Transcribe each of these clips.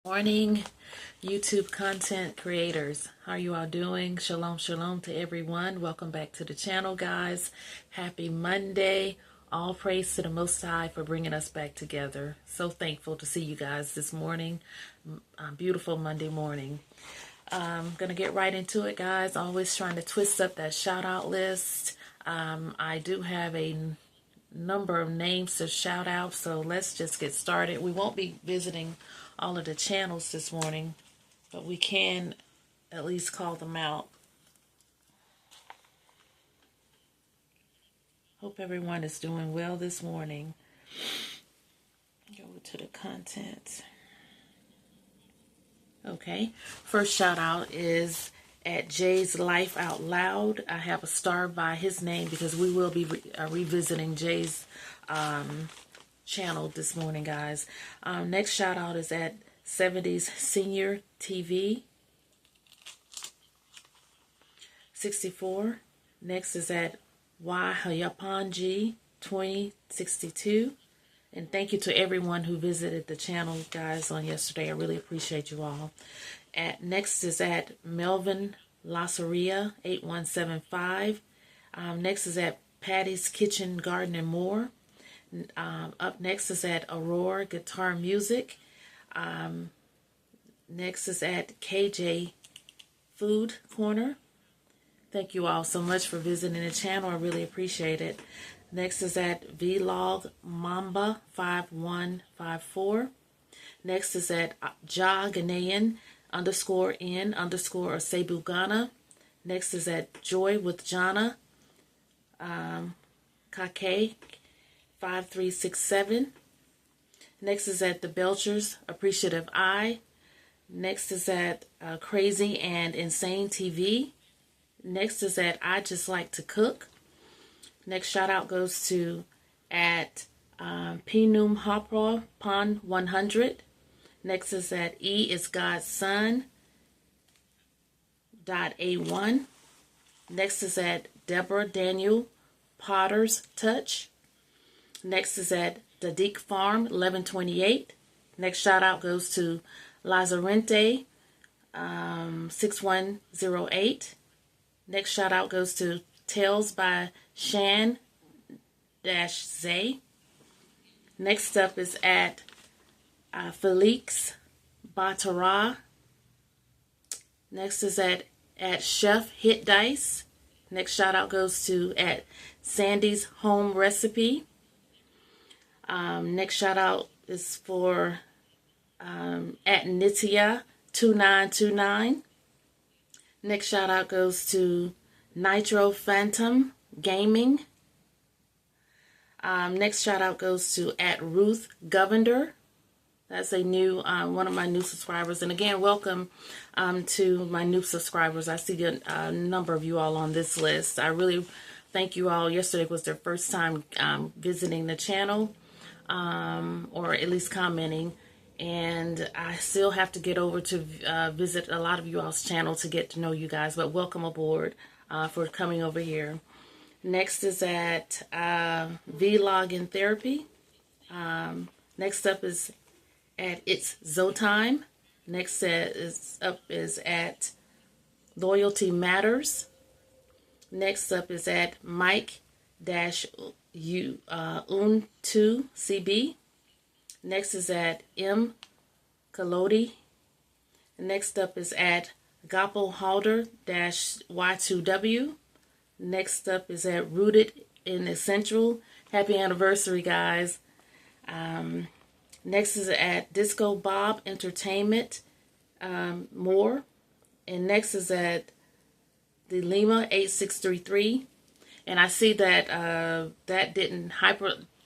Morning, YouTube content creators. How are you all doing? Shalom, shalom to everyone. Welcome back to the channel, guys. Happy Monday. All praise to the Most High for bringing us back together. So thankful to see you guys this morning. Beautiful Monday morning. I'm going to get right into it, guys. Always trying to twist up that shout out list. I do have a number of names to shout out, so let's just get started. We won't be visiting all of the channels this morning, but we can at least call them out. Hope everyone is doing well this morning. Go to the content. Okay, first shout out is at Jay's Life Out Loud. I have a star by his name because we will be revisiting Jay's channel this morning, guys. Next shout out is at 70s Senior TV 64. Next is at Y Hayapanji 2062. And thank you to everyone who visited the channel, guys, on yesterday. I really appreciate you all. Next is at Melvin Lasseria 8175. Next is at Patty's Kitchen, Garden, and More. Up next is at Aurora Guitar Music. Next is at KJ Food Corner. Thank you all so much for visiting the channel. I really appreciate it. Next is at Vlog Mamba 5154. Next is at Ja Ghanaian _N_ Cebu Ghana. Next is at Joy with Jana Kake 5367. Next is at the Belchers Appreciative Eye. Next is at Crazy and Insane TV. Next is at I Just Like to Cook. Next shout out goes to at Pinum Hopra Pond 100. Next is at E is God's Son .A1. Next is at Deborah Daniel Potter's Touch. Next is at Dadik Farm 1128. Next shout out goes to Lazarente 6108. Next shout out goes to Tales by Shan Zay. Next up is at Felix Batara. Next is at Chef Hit Dice. Next shout out goes to at Sandy's Home Recipe. Next shout out is for at Nitya 2929. Next shout out goes to Nitro Phantom Gaming. Next shout out goes to at Ruth Govender. That's a new one of my new subscribers. And again, welcome to my new subscribers. I see a number of you all on this list. I really thank you all. Yesterday was their first time visiting the channel, or at least commenting. And I still have to get over to visit a lot of you all's channel to get to know you guys. But welcome aboard for coming over here. Next is at Vlog in Therapy. Next up is at It's Zotime. Next is at Loyalty Matters. Next up is at Mike-U2CB. Next is at M. Kalodi. Next up is at Gapo Halder Y2W. Next up is at Rooted in Essential. Happy anniversary, guys. Next is at Disco Bob Entertainment More. And next is at the Lima 8633. And I see that that didn't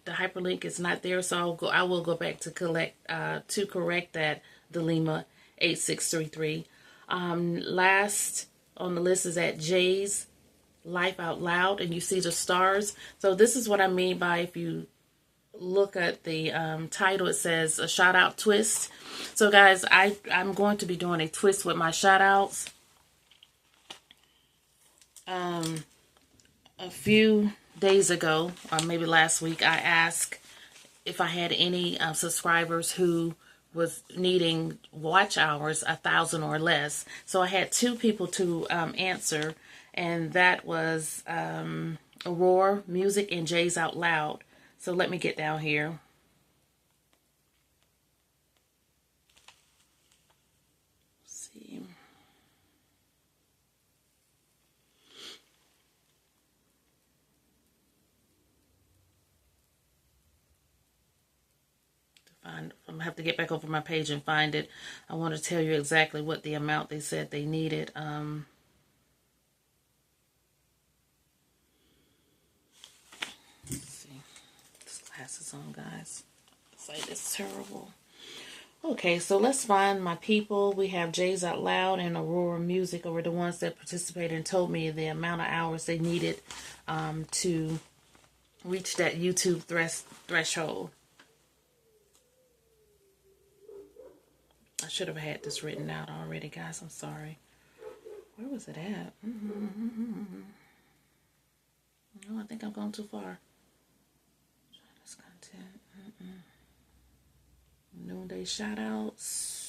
the hyperlink is not there, so I will go back to correct that, the Lima 8633. Last on the list is at Jay's Life Out Loud, and you see the stars. So this is what I mean by, if you look at the title, it says a shout out twist. So guys, I'm going to be doing a twist with my shout outs. A few days ago, or maybe last week, I asked if I had any subscribers who was needing watch hours 1,000 or less. So I had two people to answer, and that was Aurora Music and Jay's Out Loud. So let me get down here. Let's see. I'm going to have to get back over my page and find it. I want to tell you exactly what the amount they said they needed. Let's see. This glasses on, guys. Sight is terrible. Okay, so let's find my people. We have Jay's Out Loud and Aurora Music were the ones that participated and told me the amount of hours they needed to reach that YouTube threshold. I should have had this written out already, guys. I'm sorry. Where was it at? No, I think I'm going too far. This content. Noonday shoutouts.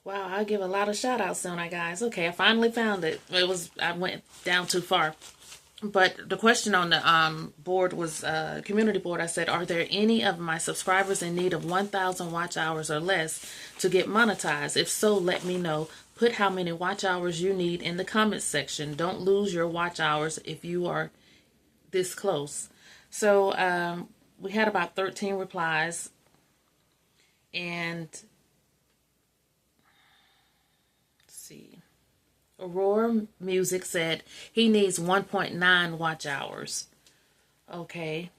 Wow, I give a lot of shout outs, don't I, guys? Okay, I finally found it. I went down too far. But the question on the board was, community board, I said, are there any of my subscribers in need of 1,000 watch hours or less to get monetized? If so, let me know. Put how many watch hours you need in the comments section. Don't lose your watch hours if you are this close. So we had about 13 replies. And see. Aurora Music said he needs 1.9 watch hours. Okay,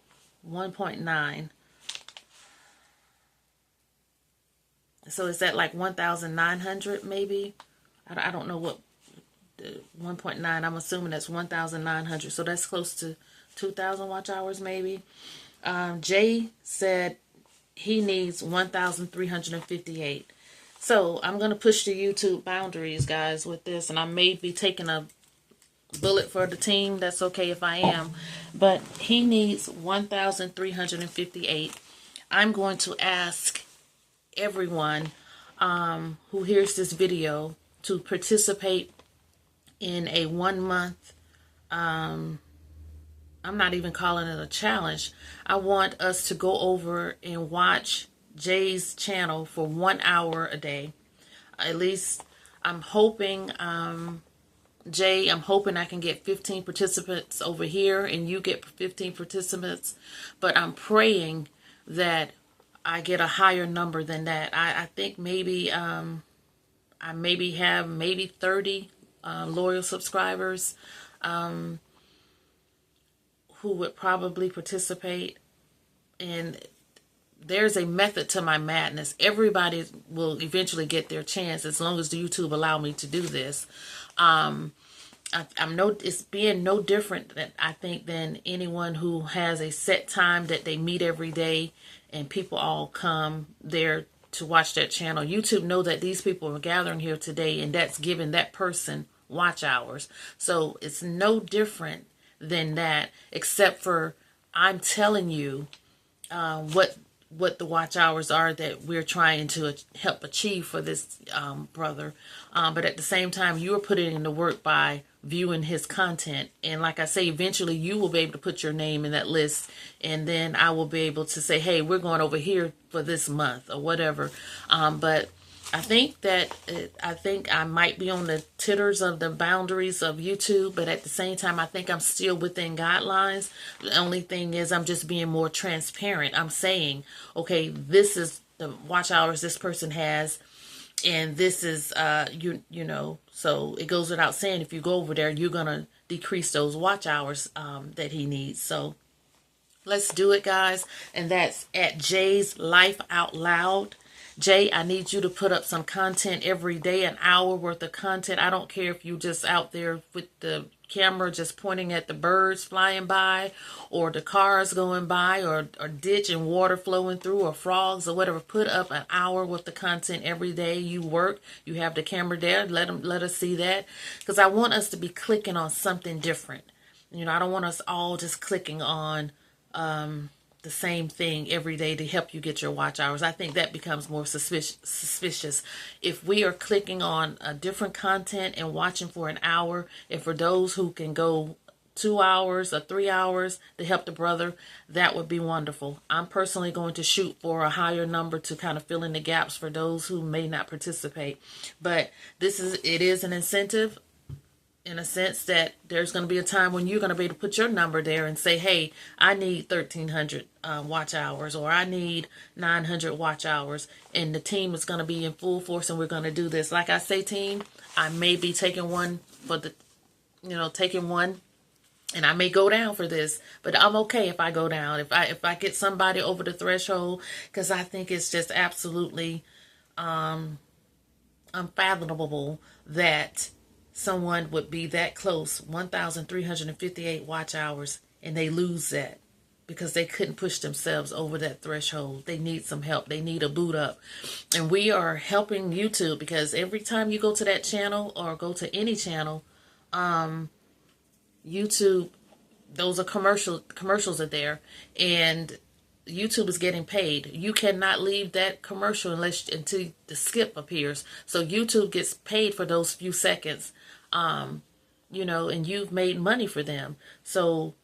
1.9. So is that like 1,900 maybe? I don't know what 1.9. I'm assuming that's 1,900. So that's close to 2,000 watch hours maybe. Jay said he needs 1,358. So I'm going to push the YouTube boundaries, guys, with this. And I may be taking a bullet for the team. That's okay if I am. But he needs 1,358. I'm going to ask everyone who hears this video to participate in a 1 month, I'm not even calling it a challenge. I want us to go over and watch Jay's channel for 1 hour a day. At least I'm hoping, Jay, I'm hoping I can get 15 participants over here and you get 15 participants. But I'm praying that I get a higher number than that. I think maybe I maybe have 30 loyal subscribers who would probably participate. And there's a method to my madness. Everybody will eventually get their chance as long as the YouTube allow me to do this. It's being no different than I think than anyone who has a set time that they meet every day and people all come there to watch that channel. YouTube know that these people are gathering here today and that's giving that person watch hours. So it's no different than that, except for I'm telling you what the watch hours are that we're trying to help achieve for this brother. But at the same time, you are putting in the work by viewing his content. And like I say, eventually you will be able to put your name in that list. And then I will be able to say, hey, we're going over here for this month or whatever. But I think that I might be on the titters of the boundaries of YouTube, but at the same time, I think I'm still within guidelines. The only thing is I'm just being more transparent. I'm saying, okay, this is the watch hours this person has, and this is, you know, so it goes without saying, if you go over there, you're going to decrease those watch hours that he needs. So let's do it, guys. And that's at Jay's Life Out Loud. Jay, I need you to put up some content every day, an hour worth of content. I don't care if you just out there with the camera just pointing at the birds flying by, or the cars going by, or ditch and water flowing through, or frogs or whatever. Put up an hour with the content every day you work. You have the camera there. Let us see that, because I want us to be clicking on something different. You know, I don't want us all just clicking on the same thing every day to help you get your watch hours. I think that becomes more suspicious. If we are clicking on a different content and watching for an hour, and for those who can go 2 hours or 3 hours to help the brother, that would be wonderful. I'm personally going to shoot for a higher number to kind of fill in the gaps for those who may not participate. But it is an incentive, in a sense that there's going to be a time when you're going to be able to put your number there and say, hey, I need 1,300 watch hours, or I need 900 watch hours, and the team is going to be in full force and we're going to do this. Like I say, team, I may be taking one and I may go down for this, but I'm okay if I go down, if I get somebody over the threshold, because I think it's just absolutely unfathomable that someone would be that close, 1,358 watch hours, and they lose that because they couldn't push themselves over that threshold. They need some help. They need a boot up. And we are helping YouTube, because every time you go to that channel or go to any channel, YouTube, those are commercials are there, and YouTube is getting paid. You cannot leave that commercial until the skip appears. So YouTube gets paid for those few seconds, you know, and you've made money for them. So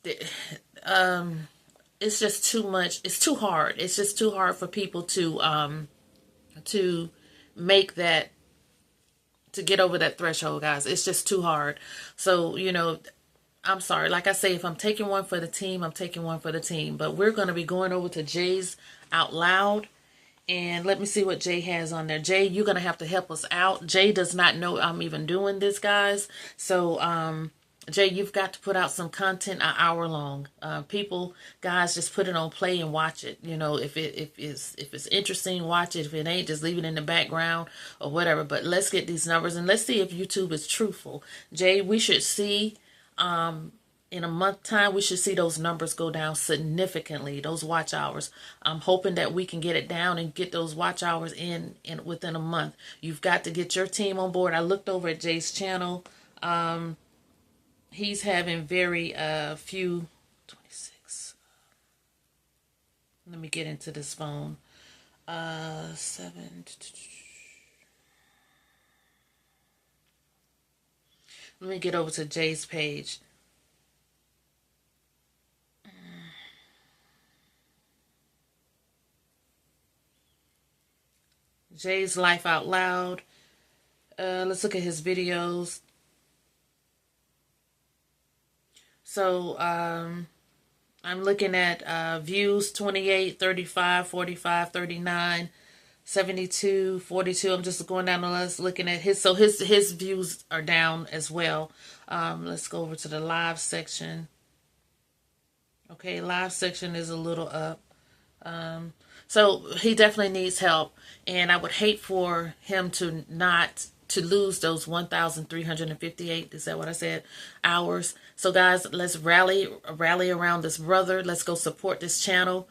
it's just too much. It's too hard. It's just too hard for people to make that, to get over that threshold, guys. It's just too hard. So, you know, I'm sorry. Like I say, if I'm taking one for the team, I'm taking one for the team. But we're going to be going over to Jay's Out Loud. And let me see what Jay has on there. Jay, you're going to have to help us out. Jay does not know I'm even doing this, guys. So, Jay, you've got to put out some content an hour long. People, guys, just put it on play and watch it. You know, if it's interesting, watch it. If it ain't, just leave it in the background or whatever. But let's get these numbers, and let's see if YouTube is truthful. Jay, we should see, in a month time, we should see those numbers go down significantly, those watch hours. I'm hoping that we can get it down and get those watch hours in within a month. You've got to get your team on board. I looked over at Jay's channel. He's having very few, 26. Let me get into this phone. 7. Let me get over to Jay's page. Jay's Life Out Loud. Let's look at his videos. So, I'm looking at views 28, 35, 45, 39, 72, 42. I'm just going down the list looking at his. So his views are down as well. Let's go over to the live section. Okay, live section is a little up. So he definitely needs help, and I would hate for him to lose those 1,358, is that what I said, hours. So guys, let's rally around this brother. Let's go support this channel.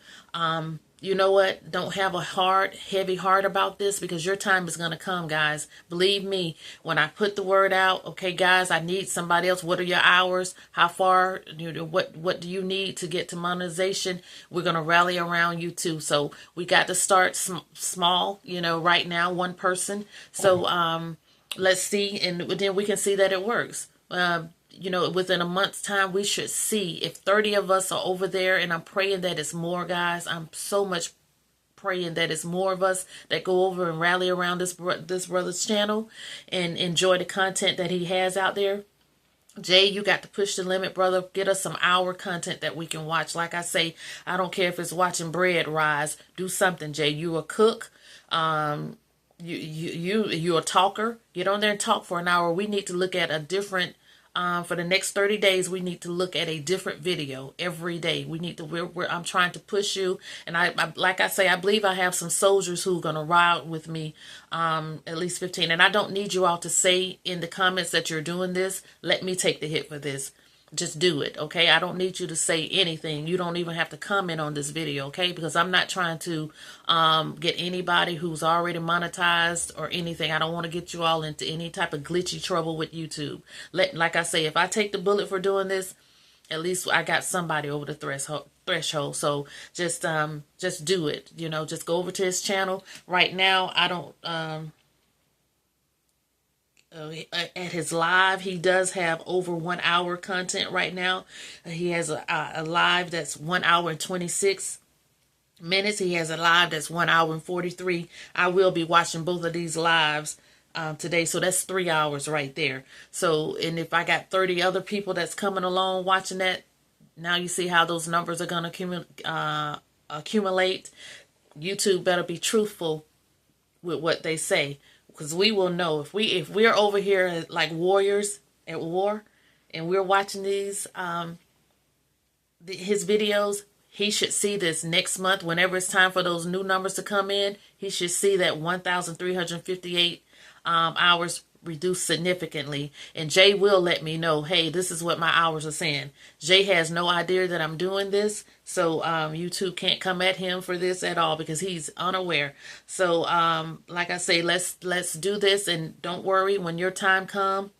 You know what? Don't have a heavy heart about this, because your time is going to come, guys. Believe me, when I put the word out, okay, guys, I need somebody else. What are your hours? How far? What do you need to get to monetization? We're going to rally around you too. So we got to start small, you know, right now, one person. So let's see, and then we can see that it works. You know, within a month's time, we should see if 30 of us are over there, and I'm praying that it's more, guys. I'm so much praying that it's more of us that go over and rally around this brother's channel and enjoy the content that he has out there. Jay, you got to push the limit, brother. Get us some hour content that we can watch. Like I say, I don't care if it's watching bread rise. Do something, Jay. You a cook. You're a talker. Get on there and talk for an hour. We need to look at a different for the next 30 days, we need to look at a different video every day. We need to, I'm trying to push you. And like I say, I believe I have some soldiers who are going to ride with me, at least 15. And I don't need you all to say in the comments that you're doing this. Let me take the hit for this. Just do it, okay? I don't need you to say anything. You don't even have to comment on this video, okay? Because I'm not trying to get anybody who's already monetized or anything. I don't want to get you all into any type of glitchy trouble with YouTube. Like I say, if I take the bullet for doing this, at least I got somebody over the threshold. So just do it. You know, just go over to his channel. Right now, I don't... at his live, he does have over 1 hour content right now. He has a live that's 1 hour and 26 minutes. He has a live that's 1 hour and 43. I will be watching both of these lives today, so that's 3 hours right there. So, and if I got 30 other people that's coming along watching that, now you see how those numbers are going to accumulate. YouTube better be truthful with what they say. Because we will know if we're over here like warriors at war, and we're watching these his videos, he should see this next month. Whenever it's time for those new numbers to come in, he should see that 1,358 hours reduced significantly. And Jay will let me know, hey, this is what my hours are saying. Jay has no idea that I'm doing this, so YouTube can't come at him for this at all because he's unaware. So like I say, let's do this, and don't worry, when your time comes,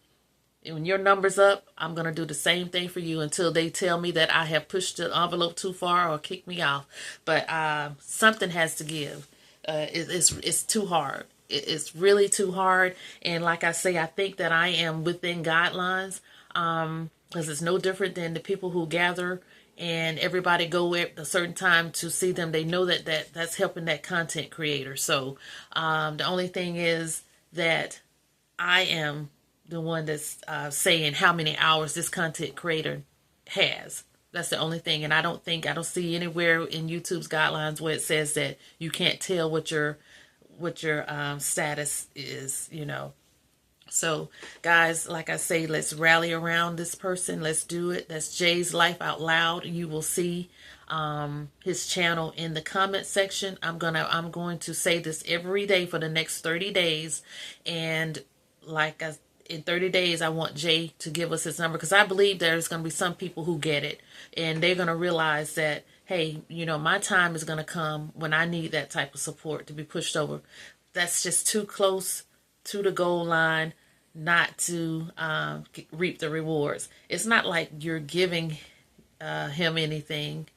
when your number's up, I'm going to do the same thing for you until they tell me that I have pushed the envelope too far or kicked me off. But something has to give. It's too hard. It's really too hard. And like I say, I think that I am within guidelines, because it's no different than the people who gather and everybody go at a certain time to see them. They know that's helping that content creator. So the only thing is that I am the one that's saying how many hours this content creator has. That's the only thing. And I don't see anywhere in YouTube's guidelines where it says that you can't tell what your status is, you know. So guys, like I say, let's rally around this person. Let's do it. That's Jay's Life Out Loud. You will see his channel in the comment section. I'm going to say this every day for the next 30 days. And in 30 days, I want Jay to give us his number, because I believe there's going to be some people who get it, and they're going to realize that, hey, you know, my time is going to come when I need that type of support to be pushed over. That's just too close to the goal line not to reap the rewards. It's not like you're giving him anything.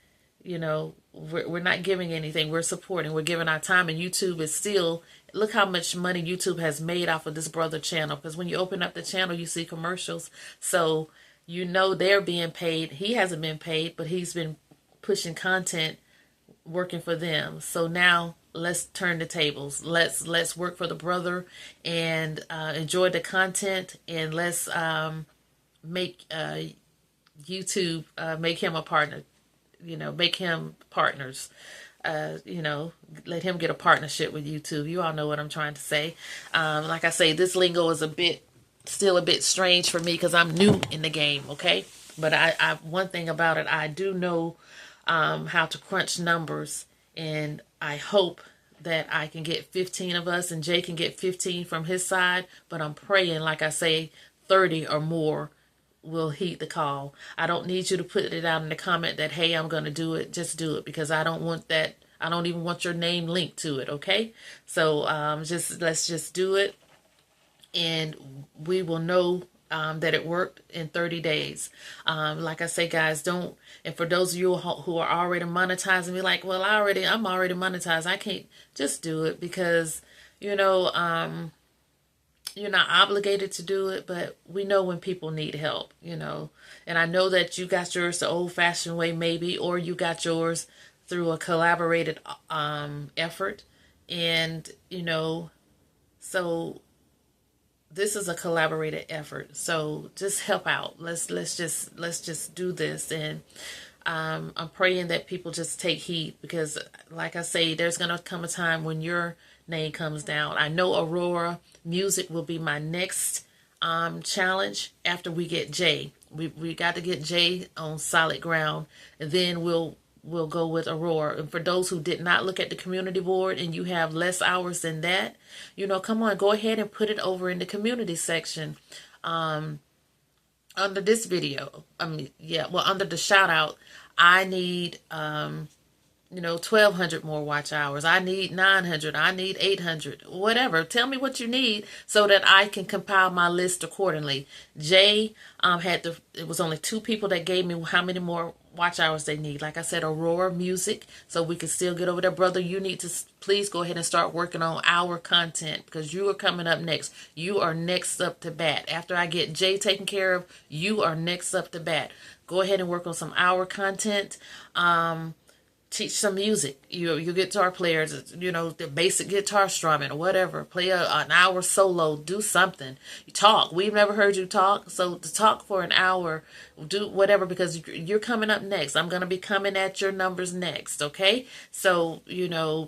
You know, we're not giving anything. We're supporting. We're giving our time. And YouTube is still, look how much money YouTube has made off of this brother channel. Because when you open up the channel, you see commercials. So, you know, they're being paid. He hasn't been paid, but he's been pushing content, working for them. So now let's turn the tables. Let's work for the brother and enjoy the content. And let's make YouTube make him a partner. You know, make him partners. You know, let him get a partnership with YouTube. You all know what I'm trying to say. Like I say, this lingo is still a bit strange for me because I'm new in the game, okay? But I one thing about it, I do know how to crunch numbers, and I hope that I can get 15 of us and Jay can get 15 from his side. But I'm praying, like I say, 30 or more will heed the call. I don't need you to put it out in the comment that, hey, I'm going to do it. Just do it, because I don't want that. I don't even want your name linked to it. Okay. So, let's just do it, and we will know that it worked in 30 days. Like I say, guys, and for those of you who are already monetizing, be like, well, I'm already monetized. I can't. Just do it, because, you know, you're not obligated to do it, but we know when people need help, you know. And I know that you got yours the old-fashioned way, maybe, or you got yours through a collaborated effort. And, you know, so this is a collaborated effort. So just help out. Let's just do this. And I'm praying that people just take heed, because, like I say, there's going to come a time when your name comes down. I know Aurora Music will be my next challenge after we get Jay. We got to get Jay on solid ground, and then we'll go with Aurora. And for those who did not look at the community board and you have less hours than that, come on, go ahead and put it over in the community section under this video. Under the shout out, I need 1,200 more watch hours. I need 900. I need 800. Whatever. Tell me what you need so that I can compile my list accordingly. Jay it was only 2 people that gave me how many more watch hours they need. Like I said, Aurora Music, so we can still get over there. Brother, you need to please go ahead and start working on our content because you are coming up next. You are next up to bat. After I get Jay taken care of, you are next up to bat. Go ahead and work on some hour content. Teach some music. Your guitar players, the basic guitar strumming or whatever. Play an hour solo. Do something. You talk. We've never heard you talk. So to talk for an hour, do whatever because you're coming up next. I'm going to be coming at your numbers next. Okay? So,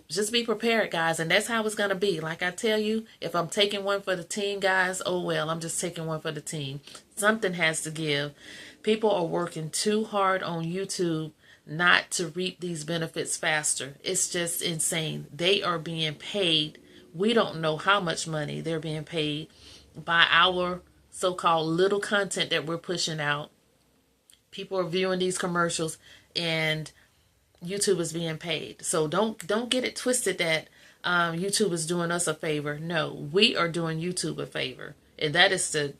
just be prepared, guys. And that's how it's going to be. Like I tell you, if I'm taking one for the team, guys, oh well, I'm just taking one for the team. Something has to give. People are working too hard on YouTube not to reap these benefits faster. It's just insane. They are being paid. We don't know how much money they're being paid by our so-called little content that we're pushing out. People are viewing these commercials and YouTube is being paid. So don't get it twisted that YouTube is doing us a favor. No, we are doing YouTube a favor. And that is the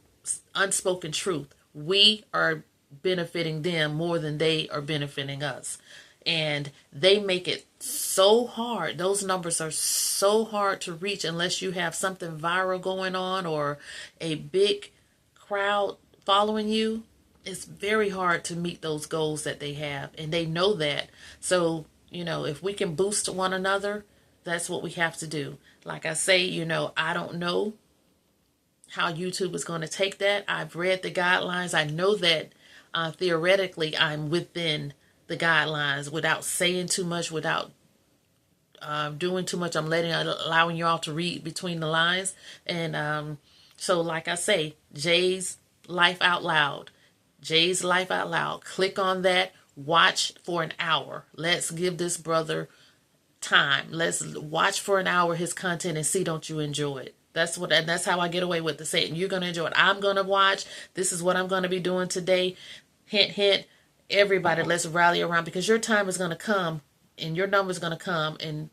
unspoken truth. We are benefiting them more than they are benefiting us, and they make it so hard. Those numbers are so hard to reach unless you have something viral going on or a big crowd following you. It's very hard to meet those goals that they have, and they know that. So if we can boost one another, that's what we have to do. Like I say, I don't know how YouTube is going to take that. I've read the guidelines. I know that theoretically I'm within the guidelines without saying too much, without doing too much. I'm allowing you all to read between the lines. And so like I say, Jay's Life Out Loud. Jay's Life Out Loud. Click on that. Watch for an hour. Let's give this brother time. Let's watch for an hour his content and see, don't you enjoy it? That's how I get away with the saying. You're going to enjoy it. I'm going to watch. This is what I'm going to be doing today. Hint, hint. Everybody, let's rally around because your time is going to come and your number is going to come. And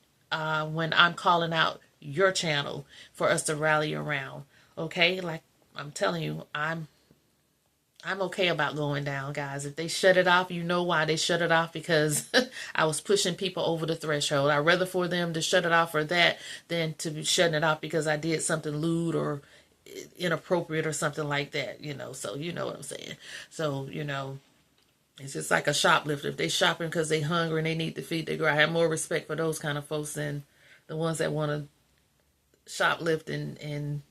when I'm calling out your channel for us to rally around. Okay. Like I'm telling you, I'm okay about going down, guys. If they shut it off, you know why they shut it off, because I was pushing people over the threshold. I'd rather for them to shut it off for that than to be shutting it off because I did something lewd or inappropriate or something like that, so you know what I'm saying. So, it's just like a shoplifter. If they shopping because they hungry and they need to feed their girl, I have more respect for those kind of folks than the ones that want to shoplift and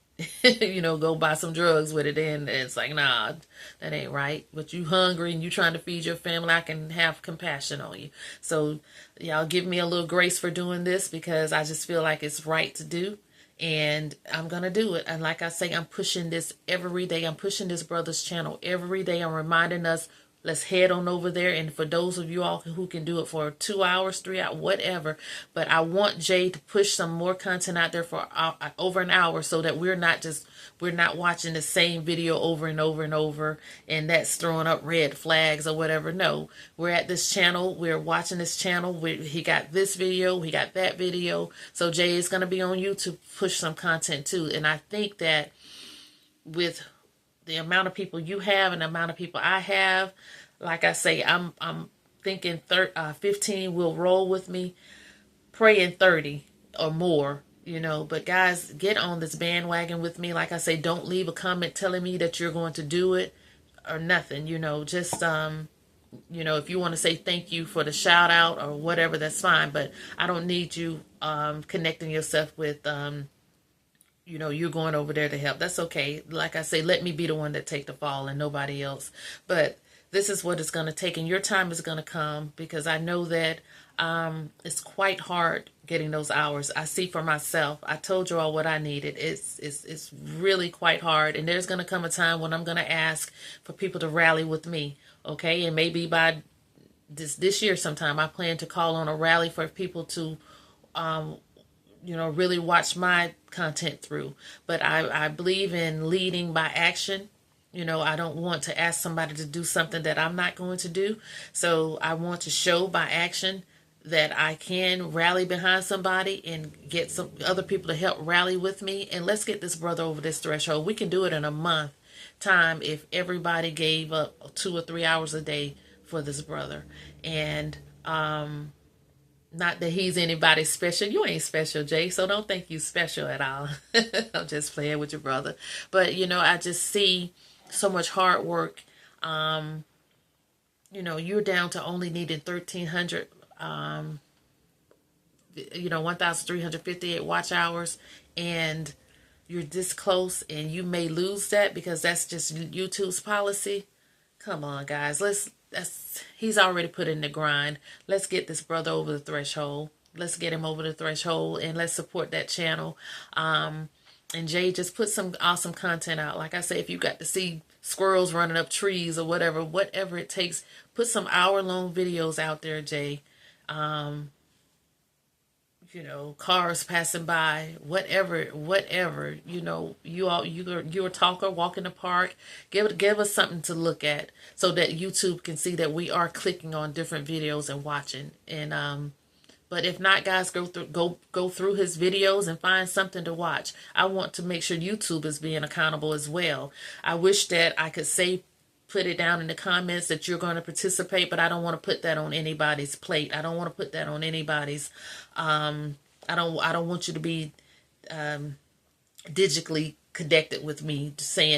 go buy some drugs with it. And it's like, nah, that ain't right. But you hungry and you trying to feed your family, I can have compassion on you. So y'all give me a little grace for doing this because I just feel like it's right to do. And I'm going to do it. And like I say, I'm pushing this every day. I'm pushing this brother's channel every day. I'm reminding us, let's head on over there. And for those of you all who can do it for 2 hours, 3 hours, whatever. But I want Jay to push some more content out there for over an hour so that we're not watching the same video over and over and over. And that's throwing up red flags or whatever. No, we're at this channel. We're watching this channel. He got this video. He got that video. So Jay is going to be on YouTube, push some content too. And I think that with the amount of people you have and the amount of people I have, like I say, I'm thinking 15 will roll with me, praying 30 or more, but guys, get on this bandwagon with me. Like I say, don't leave a comment telling me that you're going to do it or nothing, just, if you want to say thank you for the shout out or whatever, that's fine. But I don't need you connecting yourself with, you're going over there to help. That's okay. Like I say, let me be the one that take the fall and nobody else. But this is what it's going to take, and your time is going to come, because I know that it's quite hard getting those hours. I see for myself. I told you all what I needed. It's really quite hard, and there's going to come a time when I'm going to ask for people to rally with me, okay? And maybe by this year sometime, I plan to call on a rally for people to really watch my content through. But I believe in leading by action. I don't want to ask somebody to do something that I'm not going to do. So I want to show by action that I can rally behind somebody and get some other people to help rally with me. And let's get this brother over this threshold. We can do it in a month time if everybody gave up 2 or 3 hours a day for this brother. And not that he's anybody special. You ain't special, Jay, so don't think you special at all. I'm just playing with your brother. But, I just see so much hard work. You're down to only needing 1,300, 1,358 watch hours, and you're this close, and you may lose that because that's just YouTube's policy. Come on, guys. He's already put in the grind. Let's get this brother over the threshold. Let's get him over the threshold, and let's support that channel. And Jay, just put some awesome content out. Like I say, if you got to see squirrels running up trees or whatever it takes, put some hour-long videos out there, Jay. Cars passing by, whatever. You're a talker, walk in the park. Give us something to look at so that YouTube can see that we are clicking on different videos and watching. And but if not, guys, go through his videos and find something to watch. I want to make sure YouTube is being accountable as well. I wish that I could put it down in the comments that you're going to participate, but I don't want to put that on anybody's plate. I don't want to put that on anybody's. I don't want you to be digitally connected with me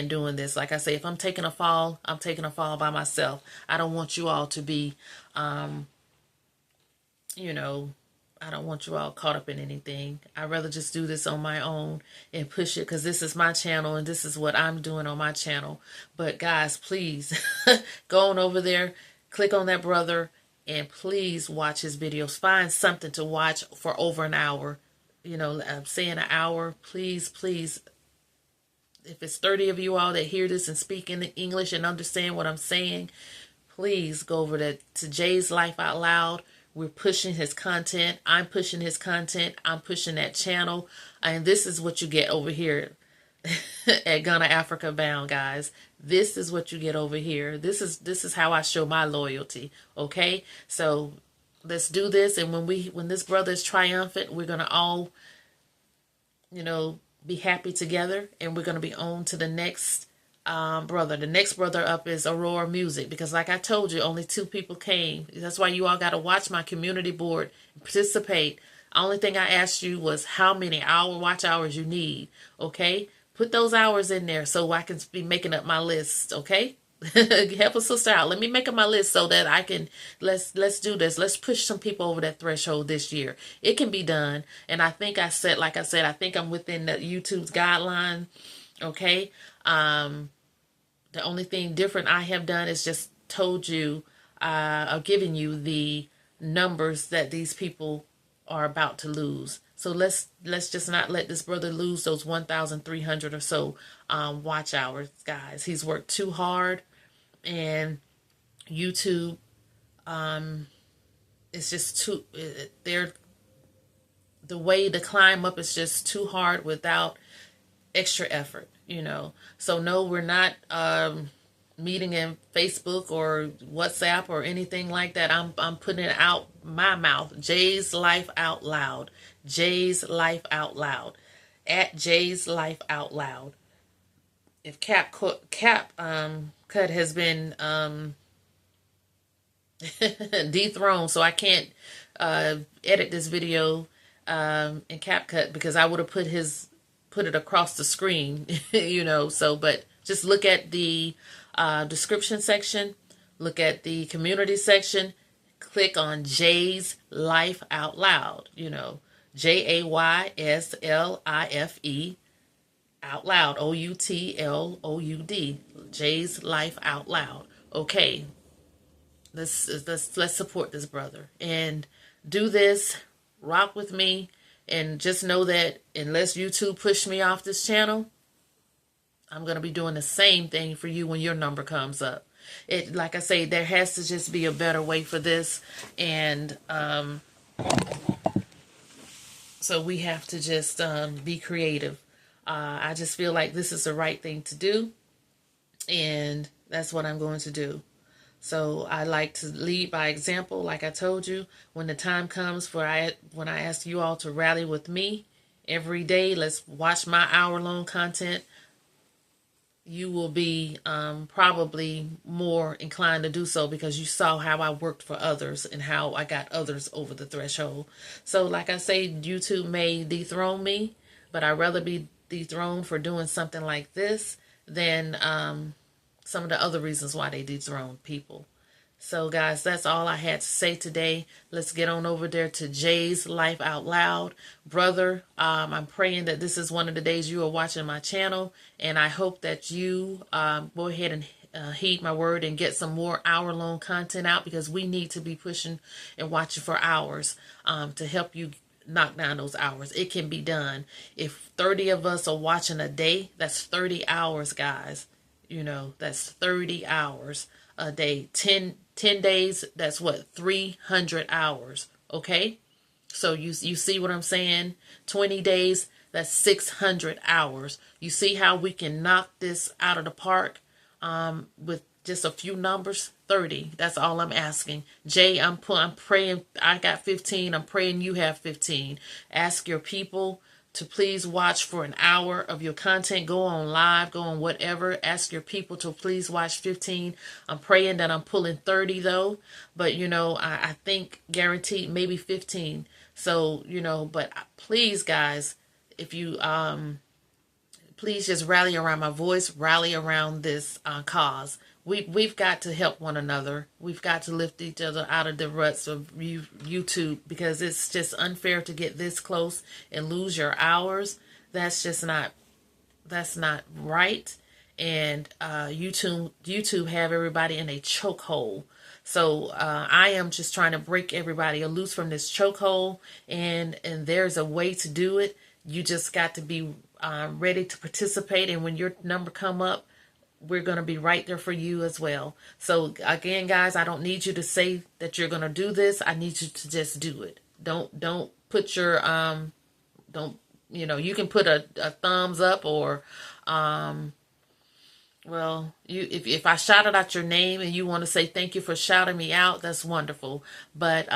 doing this. Like I say, if I'm taking a fall, I'm taking a fall by myself. I don't want you all to be, I don't want you all caught up in anything. I'd rather just do this on my own and push it, because this is my channel and this is what I'm doing on my channel. But guys, please go on over there, click on that brother, and please watch his videos. Find something to watch for over an hour. I'm saying an hour. Please, please. If it's 30 of you all that hear this and speak in English and understand what I'm saying, please go over to Jay's Life Out Loud. We're pushing his content. I'm pushing his content. I'm pushing that channel. And this is what you get over here at Ghana Africa Bound, guys. This is what you get over here. This is how I show my loyalty. Okay? So let's do this. And when this brother is triumphant, we're gonna all, be happy together, and we're gonna be on to the next brother. The next brother up is Aurora Music, because like I told you, only 2 people came. That's why you all got to watch my community board and participate. Only thing I asked you was how many watch hours you need. Okay, put those hours in there so I can be making up my list. Okay, help a sister out. Let me make up my list so that I can let's do this. Let's push some people over that threshold this year. It can be done, and I think I said I think I'm within the YouTube's guideline. Okay. The only thing different I have done is just told you, or given you the numbers that these people are about to lose. So let's just not let this brother lose those 1,300 or so watch hours, guys. He's worked too hard, and YouTube, it's just the way to climb up is just too hard without extra effort. So no, we're not meeting in Facebook or WhatsApp or anything like that. I'm putting it out my mouth. Jay's Life Out Loud. Jay's Life Out Loud. At Jay's Life Out Loud. If Cap Cut has been dethroned, so I can't edit this video in CapCut, because I would have put it across the screen, but just look at the description section, look at the community section, click on Jay's Life Out Loud, JAYSLIFE Out Loud, OUTLOUD, Jay's Life Out Loud. Okay, Let's support this brother and do this. Rock with me, and just know that unless YouTube push me off this channel, I'm going to be doing the same thing for you when your number comes up. Like I say, there has to just be a better way for this. And so we have to just be creative. I just feel like this is the right thing to do. And that's what I'm going to do. So I like to lead by example. Like I told you, when the time comes when I ask you all to rally with me every day, let's watch my hour-long content. You will be probably more inclined to do so because you saw how I worked for others and how I got others over the threshold. So like I say, YouTube may dethrone me, but I'd rather be dethroned for doing something like this than some of the other reasons why they dethrone people. So guys, that's all I had to say today. Let's get on over there to Jay's Life Out Loud. Brother, I'm praying that this is one of the days you are watching my channel, and I hope that you go ahead and heed my word and get some more hour-long content out, because we need to be pushing and watching for hours to help you knock down those hours. It can be done. If 30 of us are watching a day, that's 30 hours, guys. You know, that's 30 hours a day. 10 days, that's what, 300 hours. Okay? So you see what I'm saying? 20 days, that's 600 hours. You see how we can knock this out of the park with just a few numbers? 30. That's all I'm asking. Jay, I'm praying. I got 15. I'm praying you have 15. Ask your people to please watch for an hour of your content. Go on live, go on whatever. Ask your people to please watch 15. I'm praying that I'm pulling 30 though. But, you know, I think guaranteed maybe 15. So, you know, but please, guys, if you, please just rally around my voice, rally around this cause. We've got to help one another. We've got to lift each other out of the ruts of YouTube, because it's just unfair to get this close and lose your hours. That's not right. And YouTube have everybody in a chokehold. So I am just trying to break everybody loose from this chokehold, and there's a way to do it. You just got to be ready to participate, and when your number come up, we're going to be right there for you as well. So again, guys, I don't need you to say that you're going to do this. I need you to just do it. Don't put your don't, you know, you can put a thumbs up, or well, if I shouted out your name and you want to say thank you for shouting me out, that's wonderful. But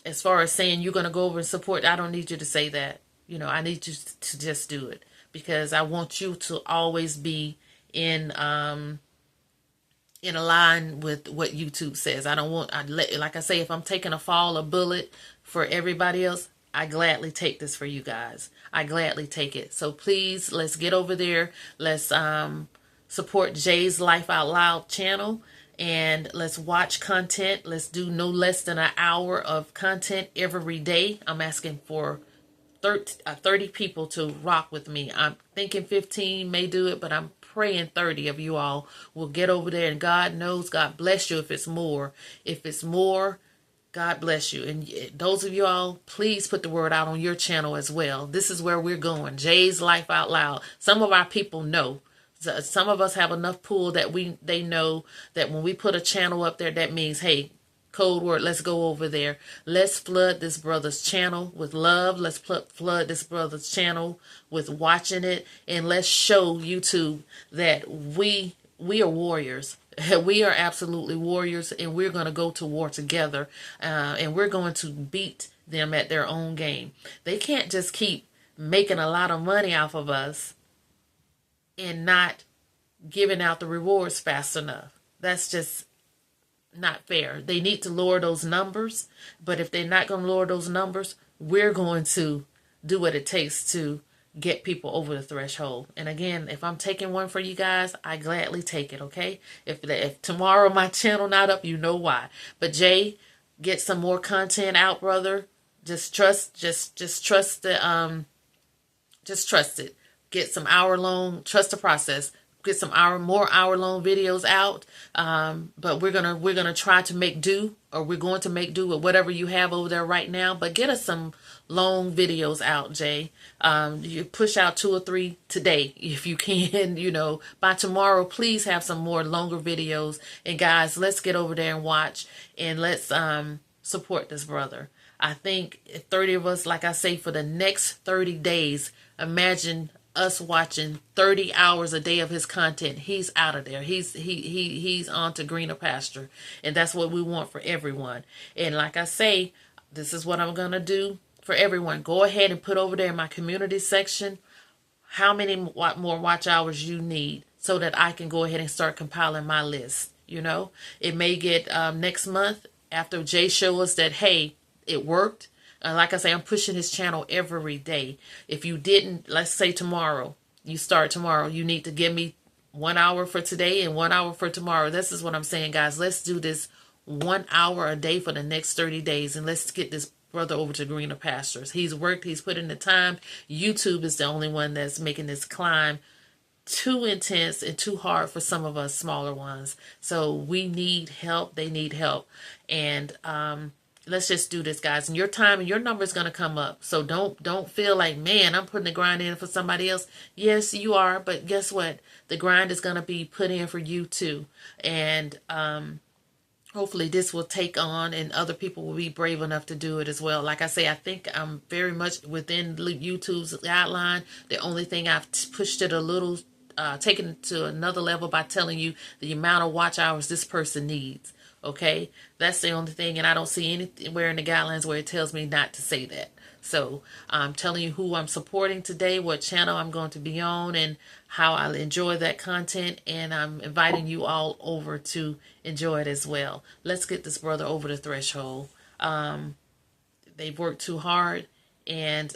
as far as saying you're going to go over and support, I don't need you to say that. You know, I need you to just do it, because I want you to always be in line with what YouTube says. I don't want, like I say, if I'm taking a fall, a bullet for everybody else, I gladly take this for you guys. I gladly take it. So please, let's get over there. Let's support Jay's Life Out Loud channel, and let's watch content. Let's do no less than an hour of content every day. I'm asking for 30 people to rock with me. I'm thinking 15 may do it, but I'm praying 30 of you all will get over there, and God knows, God bless you if it's more. If it's more, God bless you. And those of you all, please put the word out on your channel as well. This is where we're going. Jay's Life Out Loud. Some of our people know. Some of us have enough pull that they know that when we put a channel up there, that means, hey, code word, let's go over there. Let's flood this brother's channel with love. Let's flood this brother's channel with watching it. And let's show YouTube that we are warriors. We are absolutely warriors, and we're going to go to war together. And we're going to beat them at their own game. They can't just keep making a lot of money off of us and not giving out the rewards fast enough. That's just not fair. They need to lower those numbers, but if they're not going to lower those numbers, we're going to do what it takes to get people over the threshold. And again, if I'm taking one for you guys, I gladly take it. Okay, if tomorrow my channel not up, you know why. But Jay, get some more content out, brother. Just trust the just trust it. Get some hour long, trust the process. get some more hour-long videos out. But we're gonna try to make do, or we're going to make do with whatever you have over there right now. But get us some long videos out, Jay. You push out 2 or 3 today if you can. By tomorrow, please have some more longer videos. And guys, let's get over there and watch, and let's support this brother. I think 30 of us, like I say, for the next 30 days, imagine us watching 30 hours a day of his content. He's out of there. He's on to greener pasture. And that's what we want for everyone. And like I say, this is what I'm going to do for everyone. Go ahead and put over there in my community section how many more watch hours you need, so that I can go ahead and start compiling my list. It may get next month, after Jay shows us that, hey, it worked. Like I say, I'm pushing his channel every day. If you didn't, let's say tomorrow, you start tomorrow, you need to give me 1 hour for today and 1 hour for tomorrow. This is what I'm saying, guys. Let's do this 1 hour a day for the next 30 days. And let's get this brother over to greener pastures. He's worked. He's put in the time. YouTube is the only one that's making this climb too intense and too hard for some of us smaller ones. So we need help. They need help. And, let's just do this, guys. And your time and your number is going to come up. So don't feel like, man, I'm putting the grind in for somebody else. Yes, you are. But guess what? The grind is going to be put in for you too. And hopefully this will take on, and other people will be brave enough to do it as well. Like I say, I think I'm very much within YouTube's guideline. The only thing I've pushed it a little, taken it to another level by telling you the amount of watch hours this person needs. Okay, that's the only thing, and I don't see anywhere in the guidelines where it tells me not to say that. So I'm telling you who I'm supporting today, what channel I'm going to be on, and how I enjoy that content, and I'm inviting you all over to enjoy it as well. Let's get this brother over the threshold. They've worked too hard, and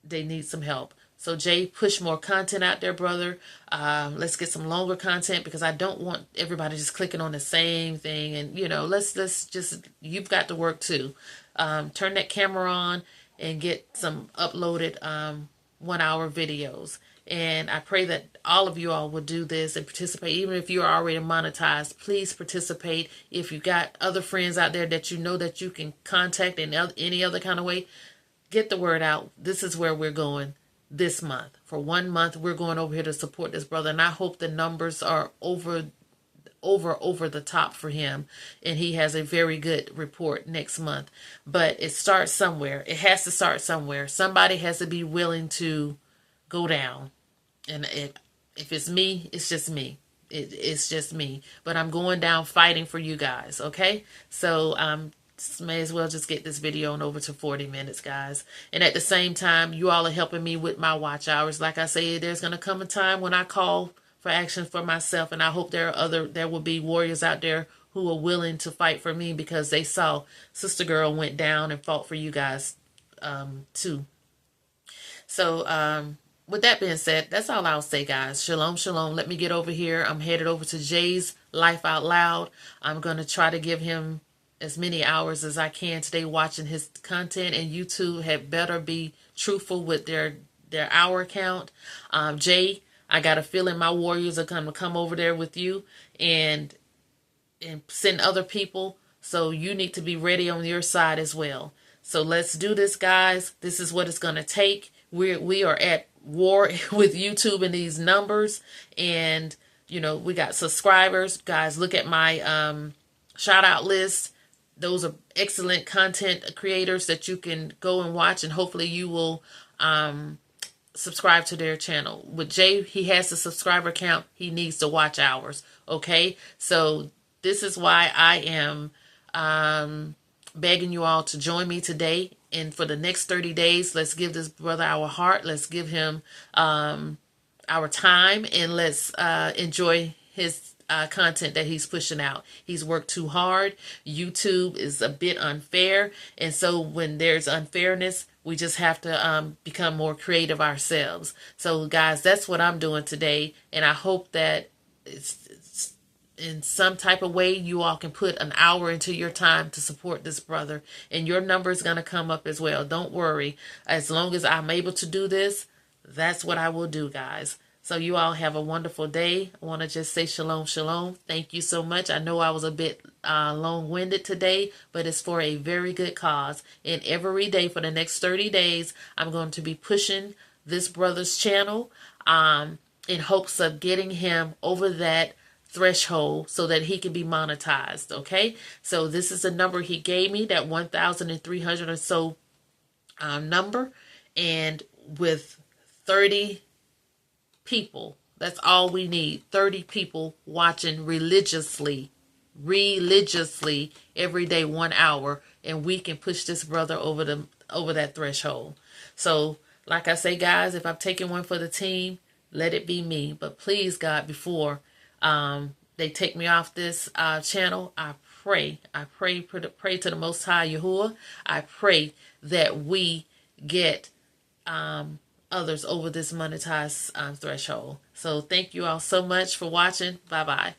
they need some help. So Jay, push more content out there, brother. Let's get some longer content, because I don't want everybody just clicking on the same thing. And, let's just, you've got to work too. Turn that camera on and get some uploaded 1 hour videos. And I pray that all of you all will do this and participate. Even if you're already monetized, please participate. If you got other friends out there that you know that you can contact in any other kind of way, get the word out. This is where we're going. This month, for 1 month, we're going over here to support this brother, and I hope the numbers are over the top for him, and he has a very good report next month. But it starts somewhere. It has to start somewhere. Somebody has to be willing to go down, and if it's me, it's just me. It's just me. But I'm going down fighting for you guys. Okay, so may as well just get this video on over to 40 minutes, guys. And at the same time, you all are helping me with my watch hours. Like I say, there's going to come a time when I call for action for myself, and I hope there will be warriors out there who are willing to fight for me, because they saw Sister Girl went down and fought for you guys too. So with that being said, that's all I'll say, guys. Shalom, shalom. Let me get over here. I'm headed over to Jay's Life Out Loud. I'm going to try to give him as many hours as I can today watching his content, and YouTube had better be truthful with their hour count. Jay, I got a feeling my warriors are going to come over there with you and send other people. So you need to be ready on your side as well. So let's do this, guys. This is what it's going to take. We are at war with YouTube and these numbers, and we got subscribers. Guys, look at my shout out list. Those are excellent content creators that you can go and watch, and hopefully you will subscribe to their channel. With Jay, he has a subscriber count. He needs to watch hours. Okay, so this is why I am begging you all to join me today. And for the next 30 days, let's give this brother our heart. Let's give him our time, and let's enjoy his content that he's pushing out. He's worked too hard. YouTube is a bit unfair, and so when there's unfairness, we just have to become more creative ourselves. So guys, that's what I'm doing today, and I hope that it's in some type of way you all can put an hour into your time to support this brother, and your number is going to come up as well. Don't worry. As long as I'm able to do this, that's what I will do, guys. So you all have a wonderful day. I want to just say shalom, shalom. Thank you so much. I know I was a bit long-winded today, but it's for a very good cause. And every day for the next 30 days, I'm going to be pushing this brother's channel in hopes of getting him over that threshold so that he can be monetized. Okay, so this is a number he gave me, that 1,300 or so number, and with 30 people, that's all we need. 30 people watching religiously every day, 1 hour, and we can push this brother over that threshold. So like I say, guys, if I'm taking one for the team, let it be me. But please, God, before they take me off this channel, I pray to the Most High Yahuwah. I pray that we get others over this monetized threshold. So thank you all so much for watching. Bye bye.